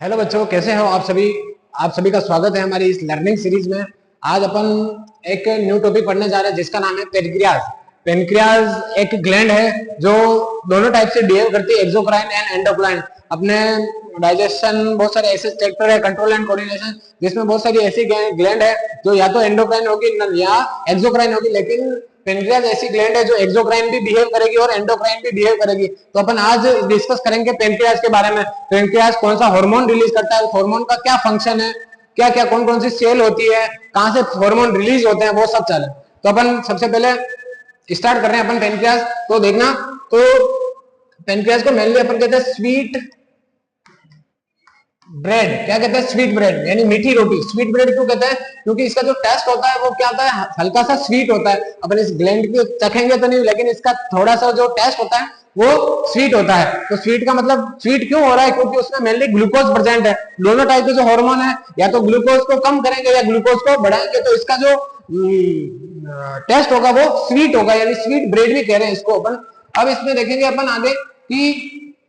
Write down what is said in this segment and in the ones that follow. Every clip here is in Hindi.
हेलो बच्चों, कैसे हो आप सभी का स्वागत है हमारी इस लर्निंग सीरीज में। आज अपन एक न्यू टॉपिक पढ़ने जा रहे हैं जिसका नाम है पेनक्रियाज। पेनक्रियाज एक ग्लैंड है जो दोनों टाइप से बिहेव करती है, एक्सोक्राइन एंड एंडोक्राइन। अपने डाइजेशन बहुत सारे ऐसे सेक्टर है, कंट्रोल एंड कोऑर्डिनेशन, जिसमें बहुत सारी ऐसी ग्लैंड है जो या तो एंडोक्राइन होगी या एक्सोक्राइन होगी। लेकिन पेनक्रियाज ऐसी ग्लैंड है जो एक्सोक्राइन भी बिहेव करेगी और एंडोक्राइन भी बिहेव करेगी। तो अपन आज डिस्कस करेंगे पेनक्रियाज के बारे में। पेनक्रियाज कौन सा हार्मोन रिलीज करता है, उस हार्मोन का क्या फंक्शन है, क्या क्या कौन कौन सी सेल होती है, कहां से हार्मोन रिलीज होते हैं, वो सब चले। तो अपन सबसे पहले स्टार्ट कर रहे हैं अपन पेनक्रियाज। तो देखना, तो पेनक्रियाज को मेनली अपन कहते हैं स्वीट ब्रेड। क्या कहते हैं? स्वीट ब्रेड, यानी मीठी रोटी। स्वीट ब्रेड क्यों कहते हैं? क्योंकि इसका जो टेस्ट होता है वो क्या होता है, हल्का सा स्वीट होता है। अपन इस ग्लैंड को चखेंगे तो नहीं, लेकिन इसका थोड़ा सा जो टेस्ट होता है वो स्वीट होता है। तो स्वीट का मतलब स्वीट क्यों हो रहा है? क्योंकि उसमें मेनली ग्लूकोज प्रेजेंट है। दोनों टाइप के जो हार्मोन है, या तो ग्लूकोज को कम करेंगे या ग्लूकोज को बढ़ाएंगे, तो इसका जो टेस्ट होगा वो स्वीट होगा, यानी स्वीट ब्रेड भी कह रहे हैं इसको अपन। अब इसमें देखेंगे अपन आगे कि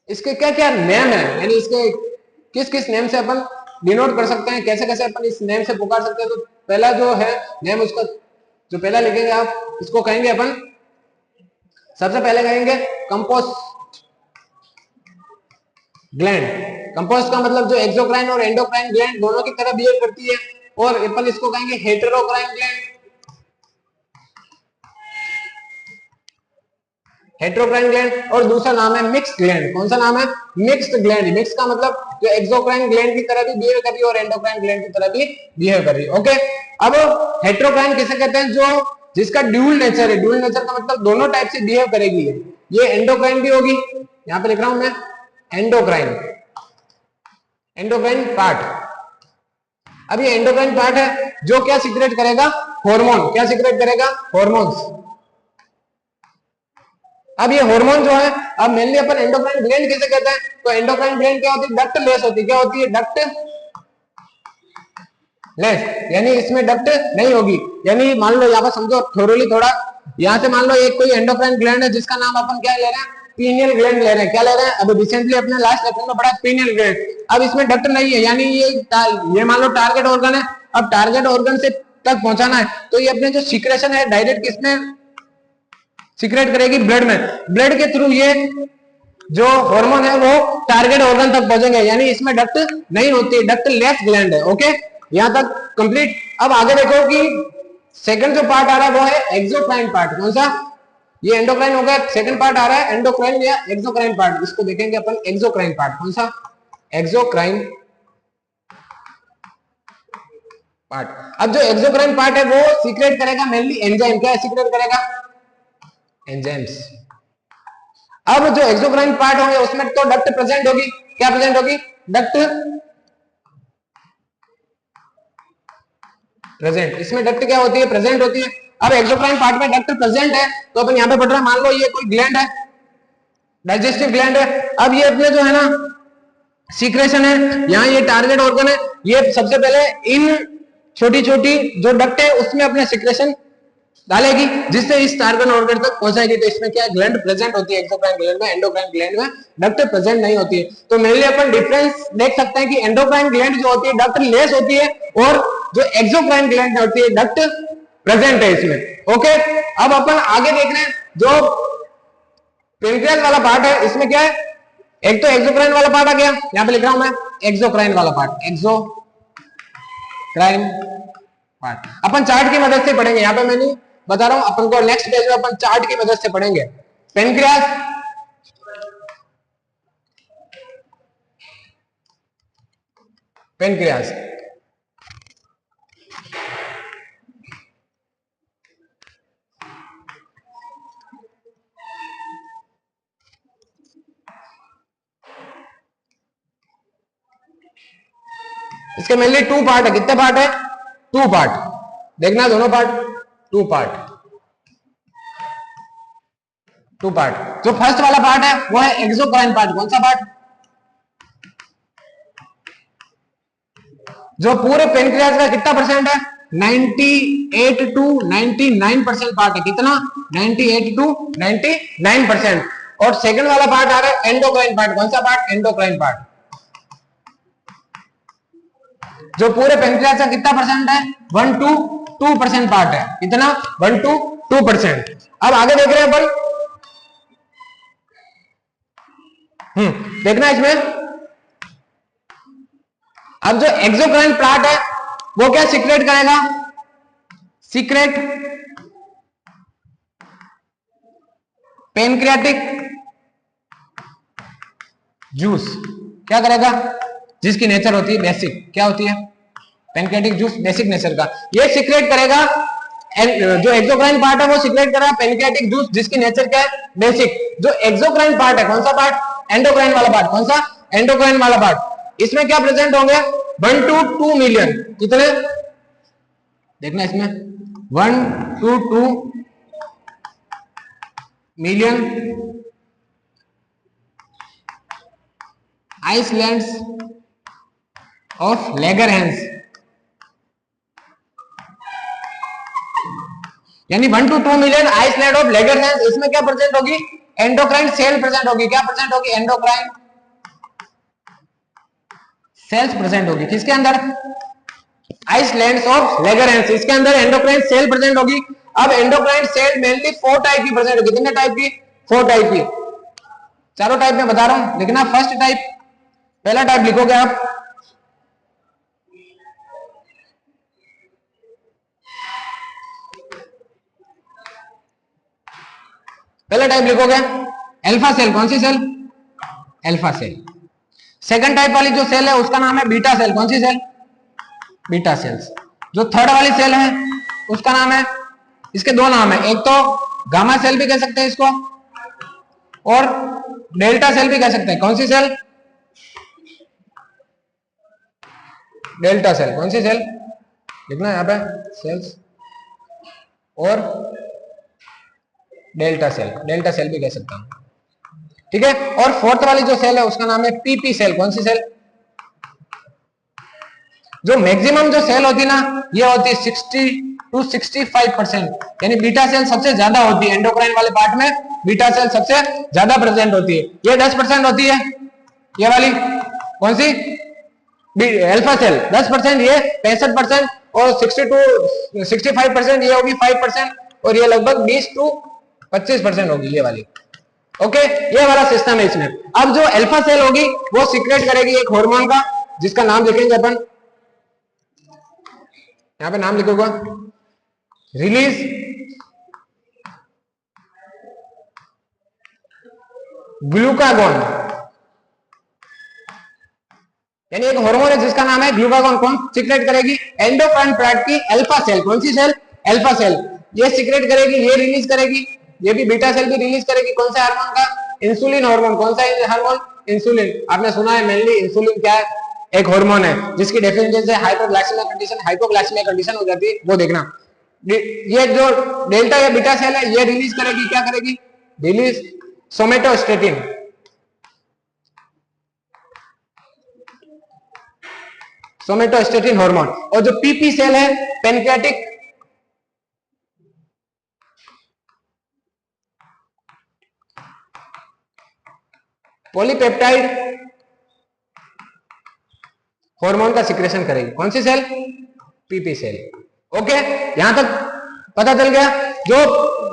इसके क्या क्या नेम है, यानी इसके किस किस नेम से अपन डिनोट कर सकते हैं, कैसे कैसे अपन इस नेम से पुकार सकते हैं। तो पहला जो है नेम, उसका जो पहला लिखेंगे आप, इसको कहेंगे अपन, सबसे पहले कहेंगे कंपोस्ट ग्लैंड। कंपोस्ट का मतलब जो एक्सोक्राइन और एंडोक्राइन ग्लैंड दोनों की तरह बिहेव करती है, और अपन इसको कहेंगे हेटेरोक्राइन ग्लैंड। हेटेरोक्राइन ग्लैंड। और दूसरा नाम है मिक्स्ड ग्लैंड। कौन सा नाम है? Mixed gland. मिक्स का मतलब जो एक्सोक्राइन ग्लैंड की तरह भी बिहेव कर रही है और एंडोक्राइन ग्लैंड की तरह भी बिहेव कर रही है। ओके, अब हेटेरोक्राइन किसे कहते हैं? जो जिसका ड्यूल नेचर है। ड्यूल नेचर का मतलब दोनों टाइप से बिहेव करेगी। ये एंडोक्राइन भी होगी, यहां पे लिख रहा हूं मैं एंडोक्राइन, एंडोक्राइन पार्ट। अब ये एंडोक्राइन पार्ट है जो क्या सीक्रेट करेगा? हार्मोन। क्या सीक्रेट करेगा? हार्मोन्स। अब ये हार्मोन जो है, अब मेनली अपन एंडोक्राइन ग्लैंड किसे कहते हैं? तो एंडोक्राइन ग्लैंड क्या होती है? डक्ट लेस होती है। क्या होती है? डक्ट लेस, यानी इसमें डक्ट नहीं होगी। यानी मान लो यहाँ पर समझो थोड़ी थोड़ा, यहाँ से मान लो एक कोई एंडोक्राइन ग्लैंड है जिसका नाम अपन क्या ले रहे हैं? पीनियल ग्लैंड ले रहे हैं। क्या ले रहे हैं? अभी रिसेंटली अपने लास्ट लेक्चर में पढ़ा पीनियल ग्लैंड। अब इसमें डक्ट नहीं है, यानी ये मान लो टारगेट ऑर्गन है। अब टारगेट ऑर्गन से तक पहुंचाना है, तो ये अपने जो सीक्रेशन है डायरेक्ट किसमें सीक्रेट करेगी? ब्लड में। ब्लड के थ्रू ये जो हार्मोन है वो टारगेट ऑर्गन तक पहुंचेंगे, यानी इसमें डक्ट नहीं होती, डक्ट लेस ग्लैंड है। ओके, यहां तक कंप्लीट। अब आगे देखो कि सेकंड जो पार्ट आ रहा है वो है एक्सोक्राइन पार्ट। कौन सा? ये एंडोक्राइन हो गया, सेकंड पार्ट आ रहा है एंडोक्राइन या एक्सोक्राइन पार्ट। इसको देखेंगे अपन एक्सोक्राइन पार्ट। कौन सा? Exocrine part. अब जो एक्सोक्राइन पार्ट है वो सीक्रेट करेगा मेनली एंजाइम। क्या सीक्रेट करेगा? एंजाइम्स। अब जो एक्सोक्राइन पार्ट होंगे उसमें तो डक्ट प्रेजेंट होगी। क्या प्रेजेंट होगी? Duct present. इसमें डक्ट क्या होती है? प्रेजेंट होती है। अब एक्सोक्राइन पार्ट में डक्ट प्रेजेंट है, तो अपन यहां पे पढ़ रहे हैं, मान लो ये कोई ग्लैंड है, डाइजेस्टिव ग्लैंड है। अब ये अपने जो है ना सीक्रेशन है, यहाँ ये टारगेट ऑर्गन है, ये सबसे पहले इन छोटी छोटी जो डक्ट है उसमें अपने सीक्रेशन डालेगी, जिससे इस टारगेट ऑर्गन तक पहुंचाएगी। तो इसमें क्या ग्लैंड प्रेजेंट होती है एक्सोक्राइन ग्लैंड में, एंडोक्राइन ग्लैंड में डक्ट प्रेजेंट नहीं होती है। तो मेनली अपन डिफरेंस देख सकते हैं कि एंडोक्राइन ग्लैंड जो होती है डक्ट लेस होती है, और जो एक्सोक्राइन ग्लैंड होती है डक्ट प्रेजेंट है इसमें। ओके, अब अपन आगे देख रहे हैं जो पेनक्रियाज वाला पार्ट है, इसमें क्या है? एक तो एक्सोक्राइन वाला पार्ट आ गया, यहां पे लिख रहा हूं मैं एक्सोक्राइन वाला पार्ट, एक्सोक्राइन पार्ट। अपन चार्ट की मदद से पढ़ेंगे, यहां पे मैंने बता रहा हूं अपन को, नेक्स्ट पेज में अपन चार्ट की मदद से पढ़ेंगे। पेनक्रियाज, पेनक्रियाज इसके मेनली टू पार्ट है। कितने पार्ट है? Two part. देखना दोनों part, two part, two part. जो फर्स्ट वाला पार्ट है वो है एक्सोक्राइन पार्ट। कौन सा पार्ट? जो पूरे पेनक्रियाज का कितना परसेंट है? 98 टू 99% पार्ट है। कितना? 98 टू 99%। और सेकंड वाला पार्ट आ रहा है एंडोक्राइन पार्ट। कौन सा पार्ट? Endocrine part. जो पूरे पेनक्रियाज का कितना परसेंट है? 1 to 2% पार्ट है। कितना? 1 to 2%। अब आगे देख रहे हैं अपन, देखना इसमें, अब जो एक्सोक्राइन पार्ट है वो क्या सीक्रेट करेगा? Secret pancreatic juice. क्या करेगा? जिसकी नेचर होती है बेसिक, क्या होती है? पेनक्रियाटिक जूस बेसिक नेचर का, ये सीक्रेट करेगा। जो एक्सोक्राइन पार्ट है वो सीक्रेट करेगा पेनक्रियाटिक जूस जिसकी नेचर क्या है? बेसिक। जो एक्सोक्राइन पार्ट है, कौन सा पार्ट? एंडोक्राइन वाला पार्ट। कौन सा? एंडोक्राइन वाला पार्ट। इसमें क्या प्रेजेंट होंगे? 1 to 2 मिलियन। कितने? देखना इसमें, 1 to 2 मिलियन आइसलैंड्स ऑफ लेगरहैंस, यानी 1 to 2 मिलियन आइसलैंड ऑफ लेगरहैंस। इसमें क्या प्रेजेंट होगी? एंडोक्राइन सेल प्रेजेंट होगी। क्या प्रेजेंट होगी? एंडोक्राइन सेल्स प्रेजेंट होगी। किसके अंदर? आइसलैंड्स ऑफ लेगरहैंस, इसके अंदर एंडोक्राइन सेल प्रेजेंट होगी। अब एंडोक्राइन सेल मेनली 4 टाइप की प्रेजेंट होगी। कितने टाइप की? 4 टाइप की। चारों टाइप में बता रहा हूं, लिखना। फर्स्ट टाइप, पहला टाइप लिखोगे आप, पहला टाइप लिखोगे अल्फा सेल। कौन सी cell? Alpha cell. Second type वाली जो सेल है उसका नाम है बीटा सेल। कौन सी सेल? Beta cells. जो थर्ड वाली सेल है उसका नाम है, इसके दो नाम है, एक तो गामा सेल भी कह सकते हैं इसको, और डेल्टा सेल भी कह सकते हैं। कौन सी सेल? Delta cell. कौन सी सेल? लिखना यहाँ पे, सेल्स और डेल्टा सेल। डेल्टा सेल भी कह सकता हूं, ठीक है। और फोर्थ वाली जो सेल है उसका नाम है पीपी सेल। कौन सी सेल? जो मैक्सिमम जो सेल होती है ना, ये होती है 60 to 65%, यानी बीटा सेल सबसे ज्यादा होती है। एंडोक्राइन वाले पार्ट में बीटा सेल सबसे ज्यादा प्रेजेंट होती है। ये 10% होती है, ये वाली। कौन सी? अल्फा सेल 10%, ये 65%, और 60 to 65% ये होगी 5%, और ये लगभग 20 to 25% होगी ये वाली। ओके, ये वाला सिस्टम है इसमें। अब जो अल्फा सेल होगी वो सीक्रेट करेगी एक हार्मोन का, जिसका नाम लिखेंगे अपन, यहां पे नाम लिखूंगा, रिलीज ग्लूकागॉन, यानी एक हार्मोन है जिसका नाम है ग्लूकागॉन। कौन सीक्रेट करेगी? एंडोक्राइन पार्ट की अल्फा सेल। कौन सी सेल? Alpha cell. ये सीक्रेट करेगी, ये रिलीज करेगी, ये भी बीटा सेल भी रिलीज करेगी। कौन सा हार्मोन का? Insulin hormone. कौन सा हार्मोन? इंसुलिन। आपने सुना है मेनली इंसुलिन क्या है? एक हार्मोन है जिसकी डेफिनेशन से हाइपरग्लाइसेमिया कंडीशन, हाइपोग्लाइसेमिया कंडीशन हो जाती है, वो देखना। ये जो डेल्टा या बीटा सेल है ये रिलीज करेगी, क्या करेगी? Release somatostatin. Somatostatin hormone. और जो पीपी सेल है, पेनक्रियाटिक पॉलीपेप्टाइड हार्मोन का सिक्रेशन करेगी। कौन सी सेल? PP cell. ओके, यहां तक पता चल गया। जो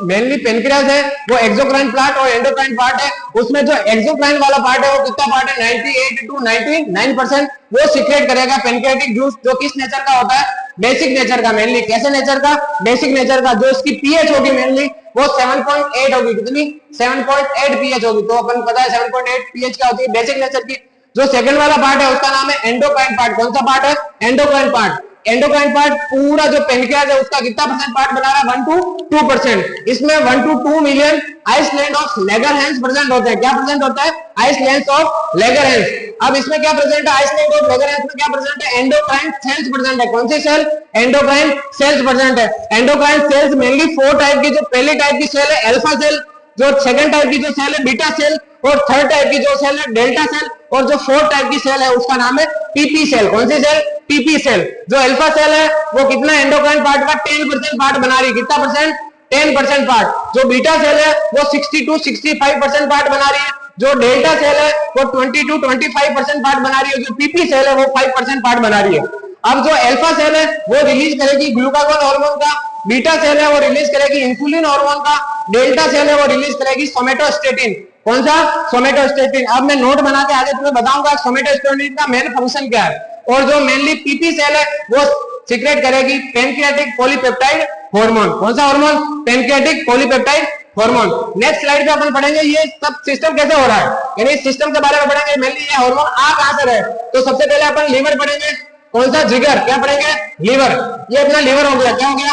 मेनली पेनक्रियाज है वो एक्सोक्राइन पार्ट और एंडोक्राइन पार्ट है। उसमें जो एक्सोक्राइन वाला पार्ट है वो कितना पार्ट है? 98 to 99%। वो सीक्रेट करेगा पेनक्रियाटिक जूस, जो किस नेचर का होता है? बेसिक नेचर का। मेनली कैसे नेचर का? बेसिक नेचर का। जो इसकी पीएच होगी मेनली वो 7.8 होगी। कितनी? 7.8 पीएच होगी। तो अपन पता है 7.8 पीएच क्या होती है? बेसिक नेचर की। जो सेकंड वाला पार्ट है उसका नाम है एंडोक्राइन पार्ट। कौन सा पार्ट है? Endocrine part. एंडोक्राइन पार्ट पूरा जो पेनक्रियाज है उसका कितना परसेंट पार्ट बना रहा है? 1 to 2%। इसमें 1 to 2 million island of Langerhans present होते हैं। क्या प्रेजेंट होता है? Island of Langerhans. अब इसमें क्या प्रेजेंट है? आइसलैंड ऑफ लेगरहैंस में क्या प्रेजेंट है? एंडोक्राइन सेल्स प्रेजेंट है। कौन सी सेल? एंडोक्राइन सेल्स प्रेजेंट है। एंडोक्राइन सेल्स मेनली 4 टाइप की। जो पहली टाइप की सेल है अल्फा सेल, जो सेकंड टाइप की जो सेल है बीटा सेल, और थर्ड टाइप की जो सेल है डेल्टा सेल, और जो फोर्थ टाइप की सेल है उसका नाम है पीपी सेल। कौन सी सेल? PP cell. जो अल्फा सेल है वो कितना एंडोक्राइन पार्ट का 10% पार्ट बना रही है। कितना परसेंट? 10% पार्ट। जो बीटा सेल है वो 60 to 65% पार्ट बना रही है। जो डेल्टा सेल है वो 20 to 25% पार्ट बना रही है। जो पीपी सेल है वो 5% पार्ट बना रही है। अब जो अल्फा सेल है वो रिलीज करेगी ग्लूकागोन हार्मोन का, बीटा सेल है वो रिलीज करेगी इंसुलिन हार्मोन का, डेल्टा सेल है वो रिलीज करेगी सोमेटोस्टेटिन। कौन सा? सोमेटोस्टेटिन। अब मैं नोट बना के आगे तुम्हें बताऊंगा सोमेटोस्टेटिन का मेन फंक्शन क्या है। और जो मेनली पीपी सेल है वो सीक्रेट करेगी पैनक्रियाटिक पॉलीपेप्टाइड हार्मोन। कौन सा hormone? Pancreatic polypeptide hormone. Next slide पे अपन पढ़ेंगे ये सब सिस्टम कैसे हो रहा है, यानी इस सिस्टम के बारे में पढ़ेंगे। मेनली ये हार्मोन आ कहां से रहे, तो सबसे पहले अपन लीवर पढ़ेंगे। कौन सा? जिगर। क्या पढ़ेंगे? लीवर। ये अपना लीवर हो गया। क्या हो गया?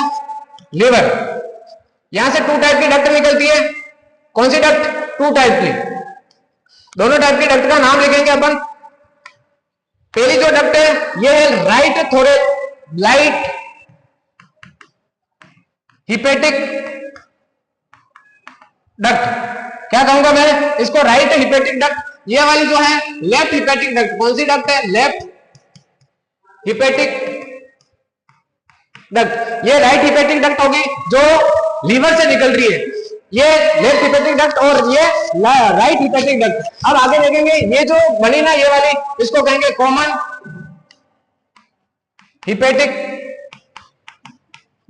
लीवर। यहां से 2 टाइप की डक्ट निकलती है। कौन सी डक्ट? 2 टाइप की। दोनों टाइप की डक्ट का नाम लिखेंगे अपन। पहली जो डक्ट है ये है राइट थोड़े लाइट हिपेटिक डक्ट। क्या कहूंगा मैं इसको? Right hepatic duct. ये वाली जो है लेफ्ट हिपेटिक डक्ट। कौन सी डक्ट है? Left hepatic duct. ये राइट हिपेटिक डक्ट होगी जो लीवर से निकल रही है, ये लेफ्ट हिपेटिक डक्ट और ये राइट हिपेटिक डक्ट। अब आगे देखेंगे ये जो बनी ना ये वाली, इसको कहेंगे कॉमन हिपेटिक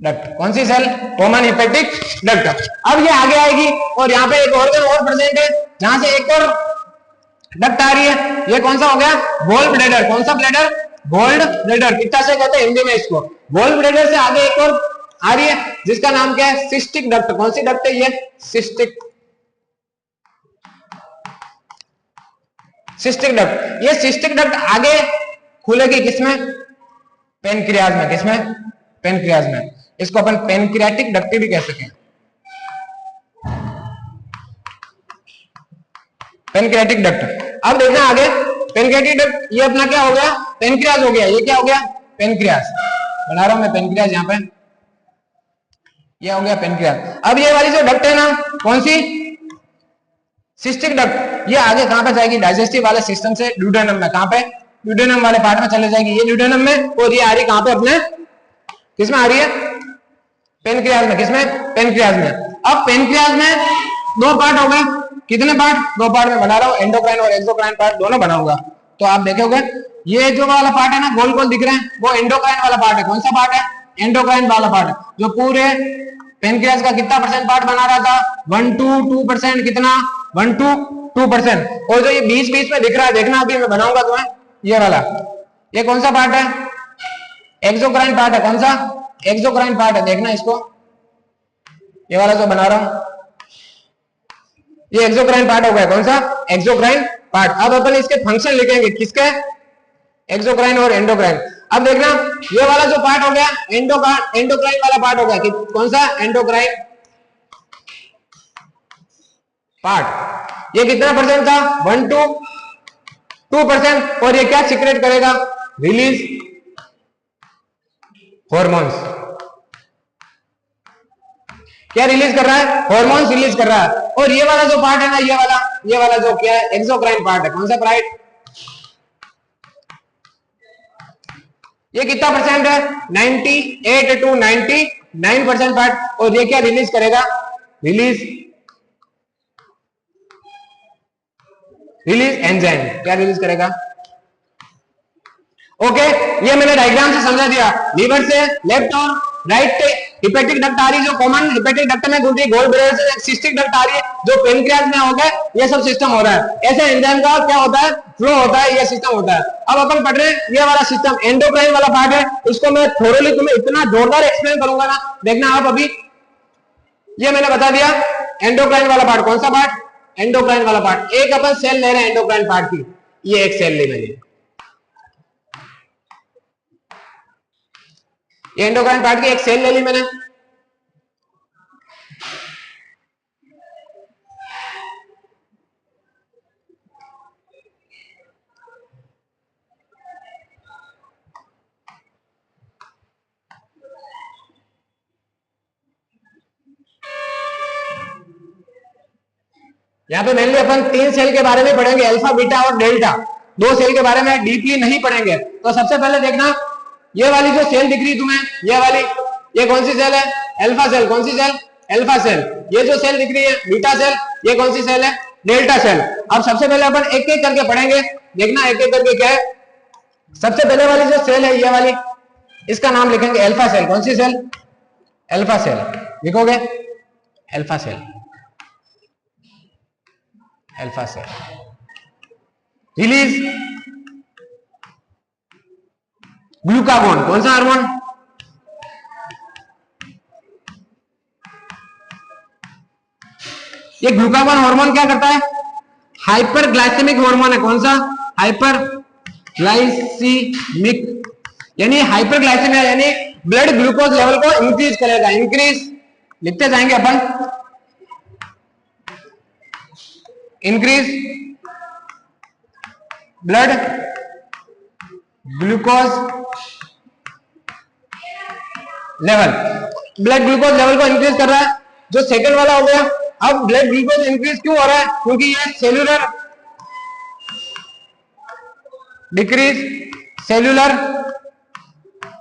डक्ट। कौन सी सेल? Common hepatic duct. अब ये आगे आएगी और यहाँ पे एक ऑर्गन और प्रेजेंट है जहां से एक और डक्ट आ रही है। ये कौन सा हो गया? Gall bladder. कौन सा ब्लैडर? Gold bladder. कितना से कहते हैं हिंदी में इसको? गोल ब्लैडर से आगे एक और आ रही है जिसका नाम क्या है? Cystic duct. कौन सी डक्ट है ये? Cystic duct. ये सिस्टिक डक्ट आगे खुलेगी किसमें? पेनक्रियाज में। किसमें? पेनक्रियाज में। इसको अपन पेनक्रियाटिक डक्ट भी कह सकते हैं। Pancreatic duct. अब देखना आगे पेनक्रियाटिक डक्ट ये अपना क्या हो गया? पेनक्रियाज हो गया। ये क्या हो गया? पेनक्रियाज। बना रहा हूं मैं पेनक्रियाज यहां पे, ये हो गया पेनक्रियाज। अब ये वाली जो डक्ट है ना, कौन सी? Cystic duct. ये आगे कहां पे जाएगी? डाइजेस्टिव वाले सिस्टम से ड्यूडेनम में। कहां पे? ड्यूडेनम वाले पार्ट में चले जाएगी। ये ड्यूडेनम में और ये आ रही कहां पे? अपने किसमें आ रही है? पेनक्रियाज में। किसमें? पेनक्रियाज में। अब पेनक्रियाज में 2 पार्ट हो गए। कितने पार्ट? 2 पार्ट में बना रहा हूं, एंडोक्राइन और एक्सोक्राइन पार्ट दोनों बनाऊंगा। तो आप देखोगे ये जो वाला पार्ट है ना, गोल गोल दिख रहे हैं, वो एंडोक्राइन वाला पार्ट है। कौन सा पार्ट है? एंडोक्राइन वाला पार्ट, जो पूरे पेनक्रियाज का कितना % पार्ट बना रहा था? 1 to 2%। कितना? 1 to 2%। और जो ये बीच बीच में दिख रहा है, देखना अभी मैं बनाऊंगा तुम्हें, ये वाला, ये कौन सा पार्ट है? एक्सोक्राइन पार्ट है। कौन सा? एक्सोक्राइन पार्ट है। देखना इसको, ये वाला जो बना रहा हूं ये एक्सोक्राइन पार्ट हो गया। कौन सा? Exocrine part. अब अपन इसके फंक्शन लिखेंगे। किसके? एक्सोक्राइन और एंडोक्राइन। अब देखना ये वाला जो पार्ट हो गया एंडोक्राइन वाला पार्ट हो गया। कौन सा? Endocrine part. ये कितना % था? 1 to 2%। और ये क्या सीक्रेट करेगा? Release hormones. क्या रिलीज कर रहा है? हॉर्मोन्स रिलीज कर रहा है। और ये वाला जो पार्ट है ना, ये वाला जो क्या है? एक्सोक्राइन पार्ट है। कौन सा पार्ट? ये कितना % है? 98 to 99% पार्ट। और ये क्या रिलीज करेगा? Release enzyme. क्या रिलीज करेगा? ओके, ये मैंने डायग्राम से समझा दिया। लीवर से लेफ्ट और राइट हिपेटिक डक्ट आ रही है जो कॉमन हिपेटिक डक्ट में घूमती है। गोल ब्लैडर से सिस्टिक डक्ट आ रही है जो पेनक्रियाज में हो गए। ये सब सिस्टम हो रहा है। ऐसे एंजाइम का क्या होता है? फ्लो होता है, ये सिस्टम होता है। अब अपन पढ़ रहे हैं ये वाला सिस्टम, एंडोक्राइन वाला पार्ट है। इसको मैं थोरोली तुम्हें इतना जोरदार एक्सप्लेन करूंगा ना, देखना आप अभी। ये मैंने बता दिया एंडोक्राइन वाला पार्ट। कौन सा पार्ट? एंडोक्राइन वाला पार्ट। एक अपन सेल ले रहे हैं एंडोक्राइन पार्ट की, ये एक सेल ले मैंने, ये एंडोक्राइन पार्ट की एक सेल ले ली मैंने। यहाँ पे मेनली अपन 3 सेल के बारे में पढ़ेंगे, अल्फा, बीटा और डेल्टा। 2 सेल के बारे में डीपली नहीं पढ़ेंगे। तो सबसे पहले देखना ये वाली जो सेल दिख रही तुम्हें, ये वाली, ये कौन सी सेल है? Alpha cell. कौन सी सेल? Alpha cell. ये जो सेल दिख रही है बीटा सेल, ये कौन सी सेल है? Delta cell. अब सबसे पहले अपन एक एक करके पढ़ेंगे। देखना एक एक करके क्या है। सबसे पहले वाली जो सेल है ये वाली, इसका नाम लिखेंगे अल्फा सेल। कौन सी सेल? अल्फा सेल लिखोगे, alpha cell, alpha cell. Release glucagon. कौन सा हार्मोन? ये ग्लूकागोन हार्मोन क्या करता है? हाइपर ग्लाइसेमिक हार्मोन है। कौन सा? हाइपर ग्लाइसेमिक, यानी हाइपर ग्लाइसेमिया यानी ब्लड ग्लूकोज लेवल को इंक्रीज करेगा। इंक्रीज लिखते जाएंगे अपन, increase blood glucose level. Blood glucose level को इंक्रीज कर रहा है, जो सेकंड वाला हो गया। अब ब्लड ग्लूकोज इंक्रीज क्यों हो रहा है? क्योंकि ये cellular decrease cellular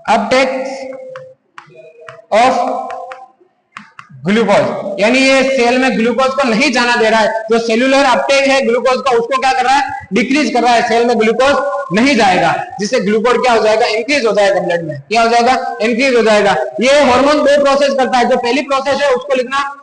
Uptake of glucose, यानी ये सेल में ग्लूकोज को नहीं जाना दे रहा है। जो सेल्यूलर अपटेक है ग्लूकोज का, उसको क्या कर रहा है? डिक्रीज कर रहा है। सेल में ग्लूकोज नहीं जाएगा, जिससे ग्लूकोज क्या हो जाएगा? इंक्रीज हो जाएगा ब्लड में। क्या हो जाएगा? इंक्रीज हो जाएगा। ये हार्मोन दो प्रोसेस करता है। जो पहली प्रोसेस है उसको लिखना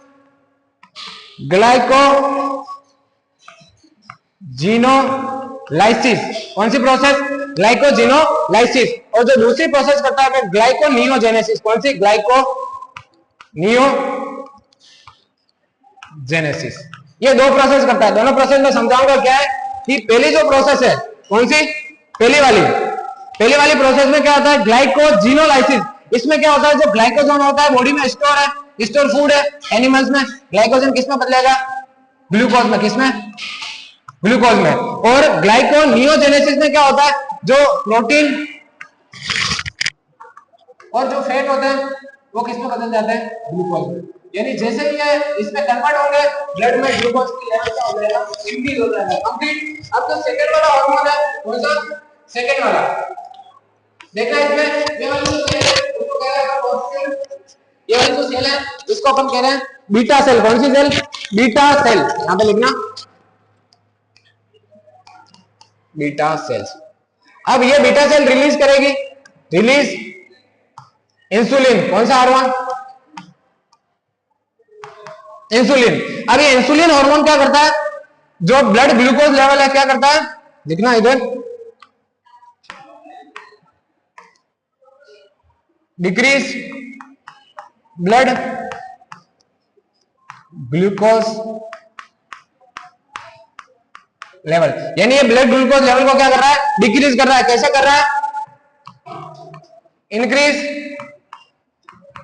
ग्लाइकोजीनोलाइसिस। कौन सी प्रोसेस? ग्लाइकोजीनोलाइसिस। और जो दूसरी प्रोसेस करता है वो ग्लाइकोनियोजेनेसिस। कौन सी? ग्लाइकोनियोजेनेसिस। ये दो प्रोसेस करता है। दोनों प्रोसेस में समझाऊंगा क्या है कि पहली जो प्रोसेस है, कौन सी? पहली वाली प्रोसेस में क्या होता है? ग्लाइकोजीनोलाइसिस। इसमें क्या होता है? जो ग्लाइकोजन होता है बॉडी में स्टोर है, स्टोर फूड है एनिमल्स में। ग्लाइकोजन किसमें बदलेगा? ग्लूकोज में। किसमें? ग्लूकोज में। और ग्लाइकोनियोजेनेसिस में क्या होता है? जो प्रोटीन और जो फैट होते हैं वो किसमें बदल जाते हैं? ग्लूकोज में। यानी जैसे ही ये इसमें कन्वर्ट होंगे, ब्लड में ग्लूकोज की लेवल क्या हो जाएगा? इंक्रीज हो जाएगा। कंप्लीट। अब जो सेकंड वाला हार्मोन है, कौन सा? सेकंड वाला देखना इसमें, ये वाली जो सेल है उसको कह रहे हैं अपन, ये वाली जो सेल है इसको अपन कह रहे हैं बीटा सेल। कौन सी सेल? Beta cell. यहां पे लिखना बीटा सेल्स। अब ये बीटा सेल रिलीज करेगी, रिलीज इंसुलिन। कौन सा हार्मोन? इंसुलिन। अब ये इंसुलिन हार्मोन क्या करता है? जो ब्लड ग्लूकोज लेवल है क्या करता है? लिखना इधर, डिक्रीज ब्लड ग्लूकोज लेवल। यानी ये ब्लड ग्लूकोज लेवल को क्या कर रहा है? डिक्रीज कर रहा है। कैसे कर रहा है? Increase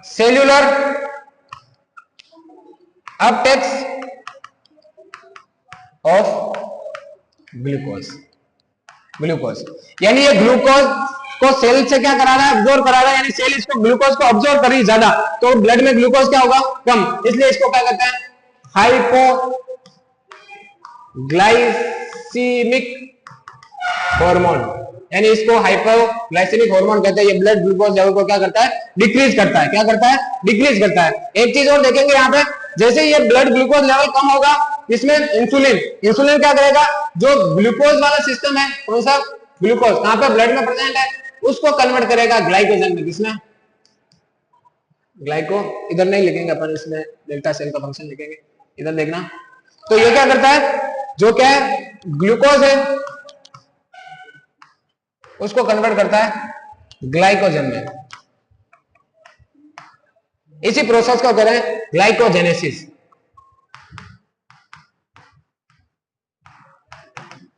cellular uptakes of glucose. यानी ये ग्लूकोज को सेल से क्या करा रहा है? ऑब्जॉर्व करा रहा है। यानी सेल इसको ग्लूकोज को ऑब्जॉर्व कर रही ज्यादा, तो ब्लड में ग्लूकोज क्या होगा? कम। इसलिए इसको क्या कहते हैं? Hypoglycaemic hormone. यानी इसको हाइपोग्लाइसेमिक हार्मोन कहते हैं। ये ब्लड ग्लूकोज लेवल को क्या करता है? डिक्रीज करता है। क्या करता है? डिक्रीज करता है। एक चीज और देखेंगे यहाँ पे, जैसे ये ब्लड ग्लूकोज लेवल कम होगा, इसमें इंसुलिन क्या करेगा? जो ग्लूकोज वाला सिस्टम है, कौन सा? ग्लूकोज कहां पे? ब्लड में प्रेजेंट है, उसको कन्वर्ट करेगा ग्लाइकोजन में। किसमें? ग्लाइको। इधर नहीं लिखेंगे अपन, इसमें डेल्टा सेल का फंक्शन लिखेंगे। इधर देखना। तो ये क्या करता है? जो क्या है? ग्लूकोज है उसको कन्वर्ट करता है ग्लाइकोजन में। इसी प्रोसेस को कह रहे हैं ग्लाइकोजेनेसिस।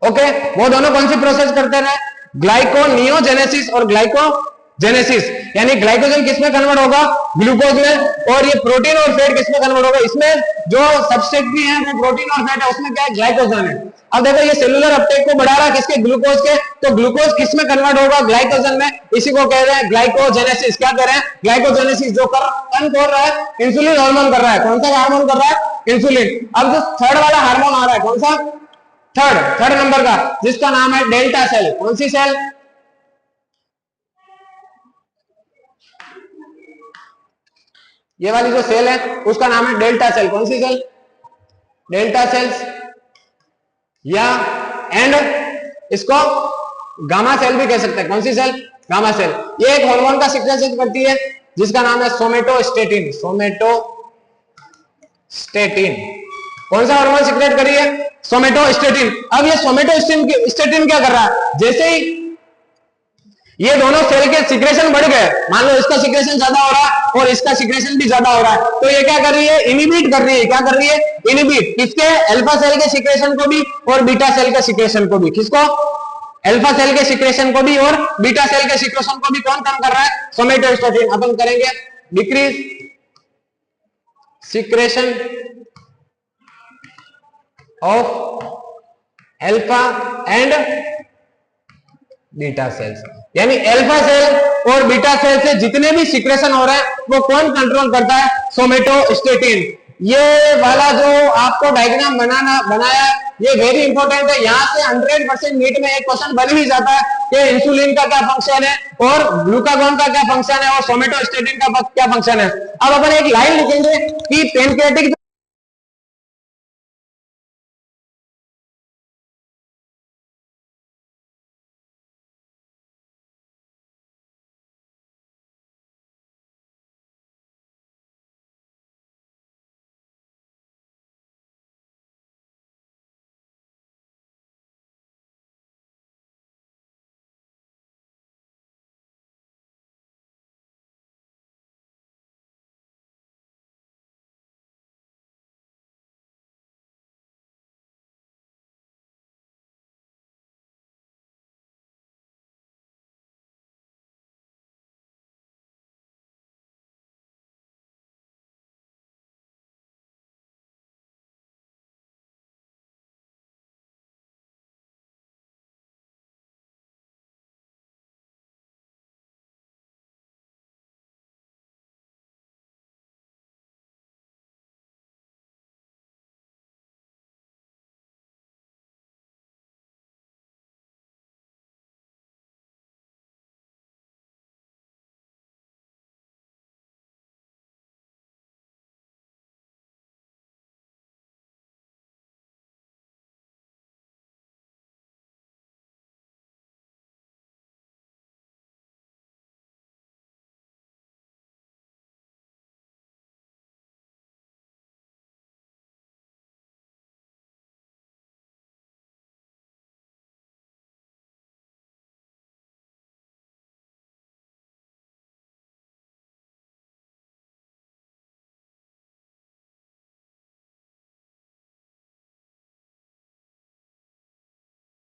ओके, वो दोनों कौन सी प्रोसेस करते हैं? ग्लाइकोनियोजेनेसिस और ग्लाइकोजेनेसिस। यानी ग्लाइकोजन किसमें कन्वर्ट होगा? ग्लूकोज में। और ये प्रोटीन और फैट किसमें कन्वर्ट होगा? इसमें जो सबस्ट्रेट भी है वो प्रोटीन और फैट है, उसमें क्या है? ग्लाइकोजन है। अब देखो ये सेलुलर अपटेक को बढ़ा रहा है किसके? ग्लूकोज के। तो ग्लूकोज किसमें कन्वर्ट होगा? ग्लाइकोजन में। इसी को कह रहे हैं ग्लाइकोजेनेसिस। क्या कह रहे हैं? ग्लाइकोजेनेसिस। जो कौन कर रहा है? इंसुलिन हार्मोन कर रहा है। कौन सा हार्मोन कर रहा है? इंसुलिन। अब जो थर्ड वाला हार्मोन आ रहा है, कौन सा? थर्ड नंबर का, जिसका नाम है डेल्टा सेल। कौन सी सेल? ये वाली जो सेल है उसका नाम है डेल्टा सेल। कौन सी सेल? Delta sales. या एंड इसको गामा सेल भी कह सकते हैं। कौन सी सेल? गामा सेल ये एक हार्मोन का सिक्रेशन करती है जिसका नाम है सोमेटोस्टेटिन। सोमेटोस्टेटिन कौन सा हार्मोन सिक्रेट करी है? सोमेटोस्टेटिन। अब ये सोमेटोस्टेटिन क्या कर रहा है? जैसे ही ये दोनों सेल के सिक्रेशन बढ़ गए, मान लो इसका सिक्रेशन ज्यादा हो रहा है और इसका सिक्रेशन भी ज्यादा हो रहा है, तो ये क्या कर रही है? इनिबिट कर रही है। क्या कर रही है? इनिबिट। किसके? अल्फा सेल के सिक्रेशन को भी और बीटा सेल के सिक्रेशन को भी। किसको? अल्फा सेल के सिक्रेशन को भी और बीटा सेल के सिक्रेशन को भी कौन कम कर रहा है? सोमेटोस्टेटिन। अपन करेंगे decrease secretion of alpha and beta cells, यानी अल्फा सेल और बीटा सेल से जितने भी सिक्रेशन हो रहे हैं वो कौन कंट्रोल करता है? सोमेटोस्टेटिन। ये वाला जो आपको डायग्राम बनाया ये वेरी इंपॉर्टेंट है। यहाँ से 100% नीट में एक क्वेश्चन बन ही जाता है कि इंसुलिन का क्या फंक्शन है और ग्लूकागॉन का क्या फंक्शन है और सोमेटोस्टेटिन का क्या फंक्शन है। अब अपन एक लाइन लिखेंगे कि पेनक्रियाटिक